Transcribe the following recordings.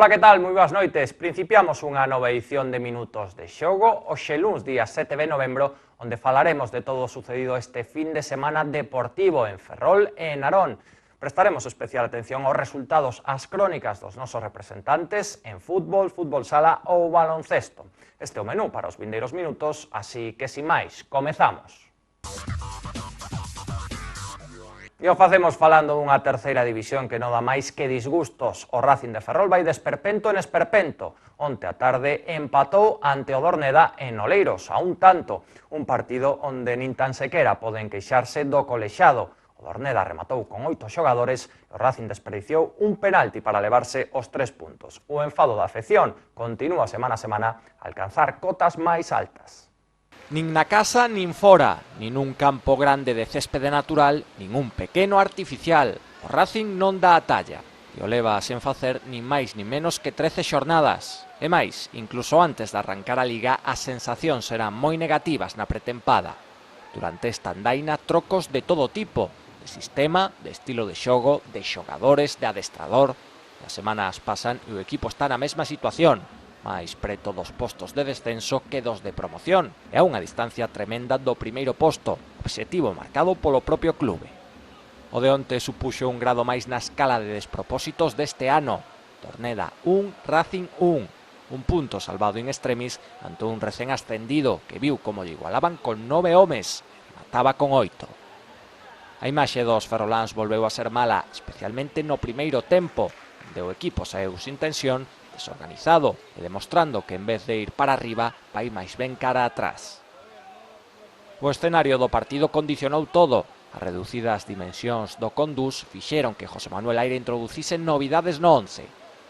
Ola, que tal? Moi boas noites. Principiamos unha nova edición de Minutos de Xogo, hoxe luns, día 7 de novembro, onde falaremos de todo o sucedido este fin de semana deportivo en Ferrol e en Narón. Prestaremos especial atención aos resultados, ás crónicas dos nosos representantes en fútbol, fútbol sala ou baloncesto. Este é o menú para os vindeiros minutos, así que, sin máis, comezamos. E o facemos falando dunha terceira división que non dá máis que disgustos. O Racing de Ferrol vai de esperpento en esperpento. Onte a tarde empatou ante o Dorneda en Oleiros, a un tanto. Un partido onde nin tan sequera poden queixarse do colexado. O Dorneda rematou con 8 xogadores e o Racing desperdiciou un penalti para levarse os 3 puntos. O enfado da afección continúa semana a semana a alcanzar cotas máis altas. Nin na casa, nin fora, nin un campo grande de céspede natural, nin un pequeno artificial. O Racing non dá a talla, e o leva sen facer nin máis nin menos que 13 xornadas. E máis, incluso antes de arrancar a Liga, as sensacións eran moi negativas na pretempada. Durante esta andaina, trocos de todo tipo, de sistema, de estilo de xogo, de xogadores, de adestrador. As semanas pasan e o equipo está na mesma situación, máis preto dos postos de descenso que dos de promoción, e a unha distancia tremenda do primeiro posto, obxectivo marcado polo propio clube. O de onte supuxo un grado máis na escala de despropósitos deste ano. Dorneda 1, Racing 1, un punto salvado in extremis ante un recén ascendido que viu como lle igualaban con 9 homes, e mataba con 8. A imaxe dos ferroláns volveu a ser mala, especialmente no primeiro tempo, onde o equipo saeu sin tensión, desorganizado e demostrando que en vez de ir para arriba vai máis ben cara atrás. O escenario do partido condicionou todo. As reducidas dimensións do Condús fixeron que José Manuel Aire introducise novidades no 11.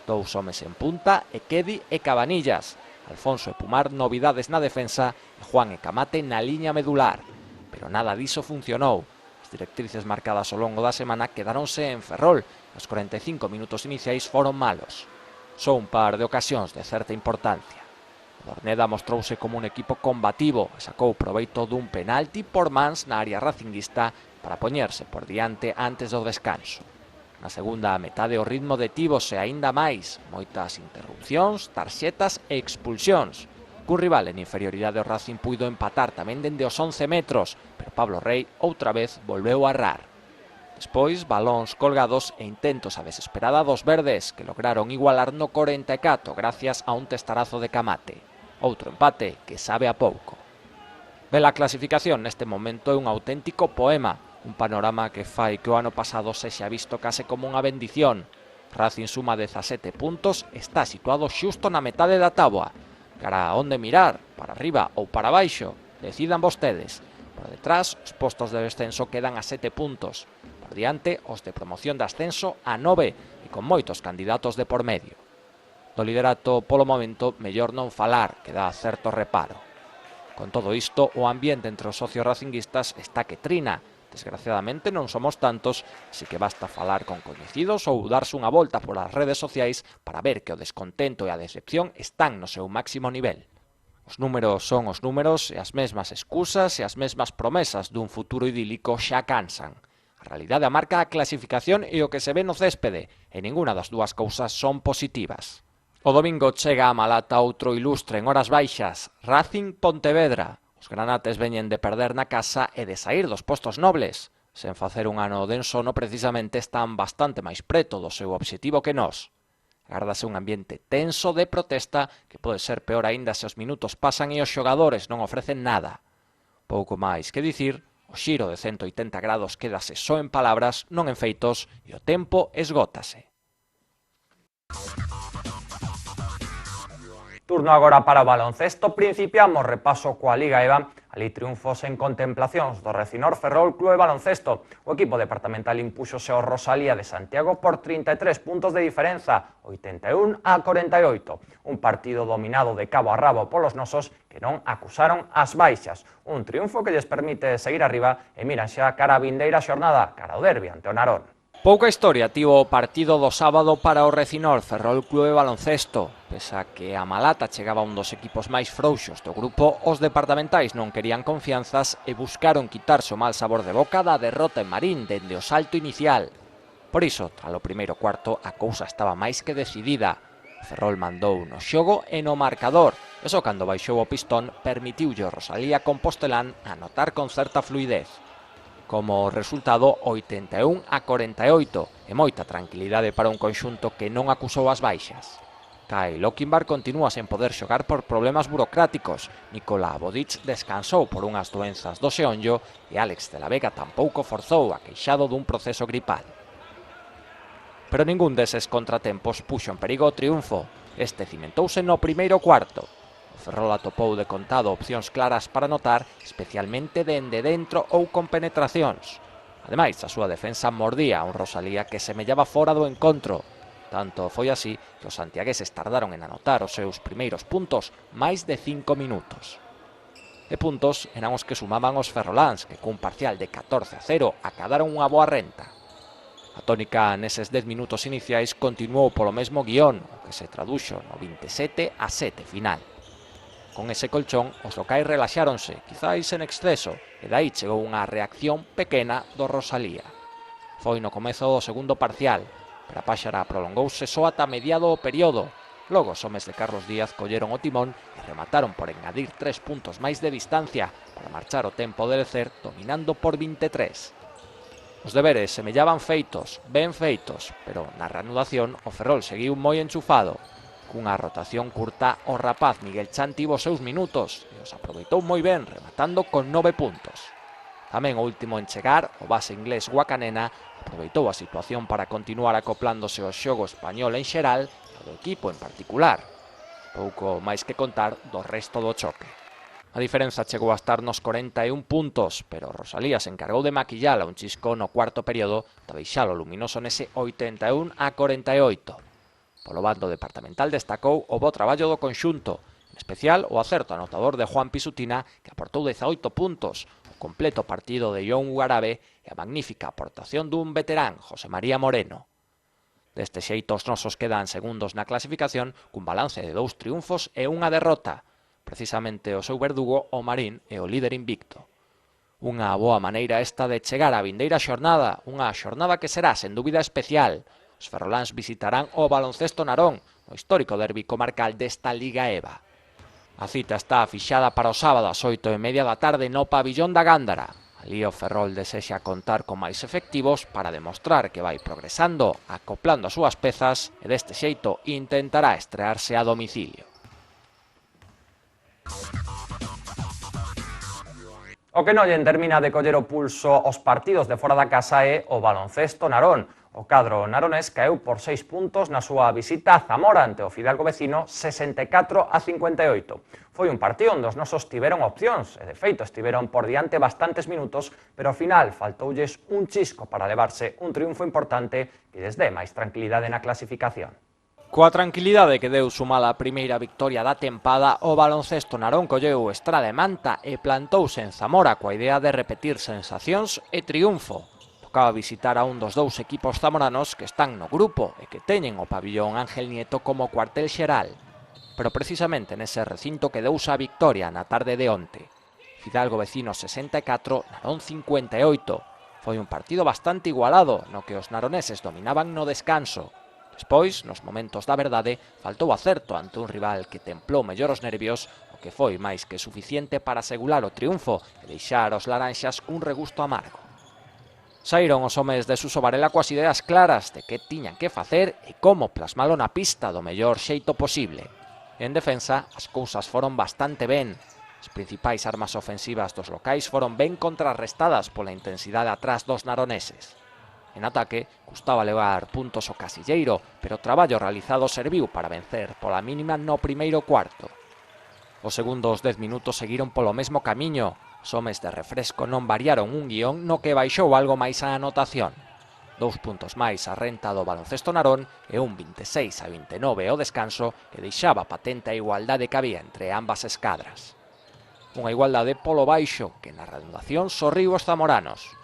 2 homes en punta, Equedi e Cabanillas. Alfonso e Pumar novidades na defensa e Juan e Camate na liña medular. Pero nada diso funcionou. As directrices marcadas ao longo da semana quedáronse en Ferrol. Os 45 minutos iniciais foron malos. Só un par de ocasións de certa importancia. O Dorneda mostrouse como un equipo combativo e sacou proveito dun penalti por mans na área racinguista para poñerse por diante antes do descanso. Na segunda metade o ritmo detívose aínda máis, moitas interrupcións, tarxetas e expulsións. Cun rival en inferioridade o Racing puido empatar tamén dende os 11 metros, pero Pablo Rey outra vez volveu a errar. Despois, balóns colgados e intentos a desesperada dos verdes, que lograron igualar no 44 gracias a un testarazo de Camate. Outro empate que sabe a pouco. Bela clasificación neste momento é un auténtico poema, un panorama que fai que o ano pasado sexa visto case como unha bendición. Racing suma 17 puntos, está situado xusto na metade da táboa. Cara a onde mirar, para arriba ou para baixo, decidan vostedes. Por detrás, os postos de descenso quedan a 7 puntos. Por diante, os de promoción de ascenso a 9 e con moitos candidatos de por medio. Do liderato, polo momento, mellor non falar, que dá certo reparo. Con todo isto, o ambiente entre os socios racinguistas está que trina. Desgraciadamente non somos tantos, así que basta falar con coñecidos ou darse unha volta polas redes sociais para ver que o descontento e a decepción están no seu máximo nivel. Os números son os números e as mesmas excusas e as mesmas promesas dun futuro idílico xa cansan. A realidade marca a clasificación e o que se ve no céspede, e ninguna das dúas cousas son positivas. O domingo chega a Malata outro ilustre en horas baixas, Racing Pontevedra. Os granates veñen de perder na casa e de saír dos postos nobles. Sen facer un ano de ensono, precisamente están bastante máis preto do seu obxectivo que nós. Agárdase un ambiente tenso de protesta que pode ser peor aínda se os minutos pasan e os xogadores non ofrecen nada. Pouco máis que dicir. O xiro de 180 grados quédase só en palabras, non en feitos, e o tempo esgótase. Turno agora para o baloncesto. Principiamos repaso coa Liga EVA. Ali triunfos en contemplacións do Recinor Ferrol Clube Baloncesto. O equipo departamental impúxose ao Rosalía de Santiago por 33 puntos de diferenza, 81 a 48. Un partido dominado de cabo a rabo polos nosos que non acusaron as baixas. Un triunfo que lles permite seguir arriba e miran xa cara a vindeira xornada, cara ao derbi ante o Narón. Pouca historia tivo o partido do sábado para o Recinor Ferrol Clube Baloncesto. Pese a que a Malata chegaba un dos equipos máis frouxos do grupo, os departamentais non querían confianzas e buscaron quitarse o mal sabor de boca da derrota en Marín dende o salto inicial. Por iso, tras o primeiro cuarto, a cousa estaba máis que decidida. O Ferrol mandou no xogo e no marcador, e só cando baixou o pistón permitiulle o Rosalía Compostelán anotar con certa fluidez. Como resultado, 81-48, e moita tranquilidade para un conxunto que non acusou as baixas. Kai Lochinvar continúa sen poder xogar por problemas burocráticos, Nikola Bodic descansou por unhas doenzas do xeonllo e Alex de la Vega tampouco forzou aqueixado dun proceso gripal. Pero ningún deses contratempos puxo en perigo o triunfo. Este cimentouse no primeiro cuarto. O Ferrol atopou de contado opcións claras para anotar, especialmente dende dentro ou con penetracións. Ademais, a súa defensa mordía a un Rosalía que semellaba fora do encontro. Tanto foi así que os santiagueses tardaron en anotar os seus primeiros puntos máis de 5 minutos. E puntos eran os que sumaban os ferroláns, que cun parcial de 14-0 acadaron unha boa renta. A tónica neses 10 minutos iniciais continuou polo mesmo guión, o que se traduxo no 27-7 final. Con ese colchón, os locais relaxáronse, quizáis en exceso, e dai chegou unha reacción pequena do Rosalía. Foi no comezo do segundo parcial, pero a páxara prolongouse só ata mediado o período. Logo, os homes de Carlos Díaz colleron o timón e remataron por engadir 3 puntos máis de distancia para marchar o tempo de Lecer dominando por 23. Os deberes semellaban feitos, ben feitos, pero na reanudación o Ferrol seguiu moi enchufado. Cunha rotación curta, o rapaz Miguel Chan tivo os seus minutos e os aproveitou moi ben, rematando con 9 puntos. Tamén o último en chegar, o base inglés Wakanena, aproveitou a situación para continuar acoplándose ao xogo español en xeral e ao do equipo en particular. Pouco máis que contar do resto do choque. A diferenza chegou a estar nos 41 puntos, pero Rosalía se encargou de maquillar a un chisco no cuarto período de baixalo luminoso nese 81-48. Polo bando departamental destacou o bo traballo do conxunto, en especial o acerto anotador de Juan Pisutina, que aportou 18 puntos, o completo partido de John Ugarabe e a magnífica aportación dun veterán, José María Moreno. Deste xeito os nosos quedan segundos na clasificación cun balance de 2 triunfos e unha derrota. Precisamente o seu verdugo, o Marín, é o líder invicto. Unha boa maneira esta de chegar á vindeira xornada, unha xornada que será sen dúbida especial. Os ferroláns visitarán o Baloncesto Narón, o histórico derbi comarcal desta Liga EVA. A cita está fixada para o sábado ás 8:30 da tarde no pabillón da Gándara. Alí o Ferrol desexa contar con máis efectivos para demostrar que vai progresando, acoplando as súas pezas e deste xeito intentará estrearse a domicilio. O que non lle termina de coller o pulso aos partidos de fora da casa é o Baloncesto Narón. O cadro naronés caeu por 6 puntos na súa visita a Zamora ante o Fidalgo vecino 64-58. Foi un partido onde os nosos tiveron opcións e de feito estiveron por diante bastantes minutos, pero ao final faltoulles un chisco para levarse un triunfo importante que lles dé máis tranquilidade na clasificación. Coa tranquilidade que deu sumada a primeira victoria da tempada, o Baloncesto Narón colleu estrada e manta e plantouse en Zamora coa idea de repetir sensacións e triunfo. Tocaba visitar a un dos dous equipos zamoranos que están no grupo e que teñen o pabillón Ángel Nieto como cuartel xeral. Pero precisamente nese recinto que deuse a victoria na tarde de onte. Fidalgo vecino 64, Narón 58. Foi un partido bastante igualado, no que os naroneses dominaban no descanso. Despois, nos momentos da verdade, faltou acerto ante un rival que templou mellor os nervios, o que foi máis que suficiente para asegurar o triunfo e deixar aos laranxas un regusto amargo. Saíron os homes de Suso Varela coas ideas claras de que tiñan que facer e como plasmalo na pista do mellor xeito posible. En defensa, as cousas foron bastante ben. As principais armas ofensivas dos locais foron ben contrarrestadas pola intensidade atrás dos naroneses. En ataque, custaba levar puntos ao casilleiro, pero o traballo realizado serviu para vencer pola mínima no primeiro cuarto. Os segundos 10 minutos seguiron polo mesmo camiño. Os homes de refresco non variaron un guión no que baixou algo máis a anotación. 2 puntos máis a renta do Baloncesto Narón e un 26-29 ao descanso que deixaba patente a igualdade que había entre ambas escadras. Unha igualdade polo baixo que na reanudación sorriu os zamoranos.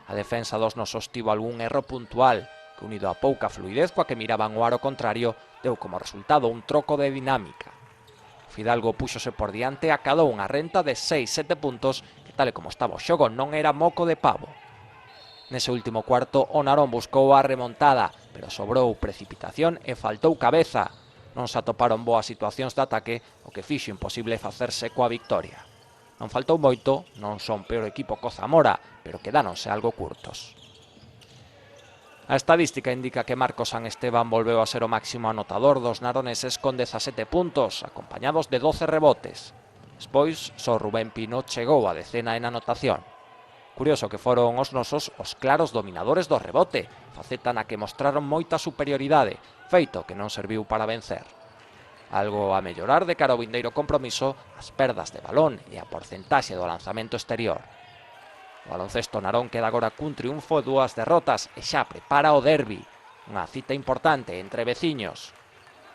A defensa dos nosos tivo algún erro puntual que, unido a pouca fluidez coa que miraban o aro contrario, deu como resultado un troco de dinámica. Fidalgo púxose por diante e acadou unha renta de 6-7 puntos que, tal e como estaba o xogo, non era moco de pavo. Nese último cuarto, o Narón buscou a remontada, pero sobrou precipitación e faltou cabeza. non se atoparon boas situacións de ataque, o que fixo imposible facerse coa victoria. Non faltou moito, non son peor equipo co Zamora, pero quedáronse algo curtos. A estadística indica que Marcos San Esteban volveu a ser o máximo anotador dos naroneses con 17 puntos, acompañados de 12 rebotes. Despois, só Rubén Pino chegou a decena en anotación. Curioso que foron os nosos os claros dominadores do rebote, faceta na que mostraron moita superioridade, feito que non serviu para vencer. Algo a mellorar de cara ao vindeiro compromiso, as perdas de balón e a porcentaxe do lanzamento exterior. O baloncesto narón queda agora cun triunfo e 2 derrotas e xa prepara o derbi, unha cita importante entre veciños.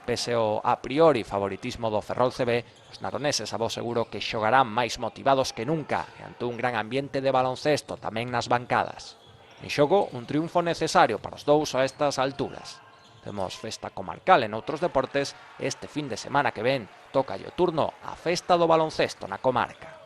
Pese ao a priori favoritismo do Ferrol CB, os naroneses a bo seguro que xogarán máis motivados que nunca e ante un gran ambiente de baloncesto tamén nas bancadas. En xogo, un triunfo necesario para os dous a estas alturas. Temos festa comarcal en outros deportes e este fin de semana que ven toca o turno a festa do baloncesto na comarca.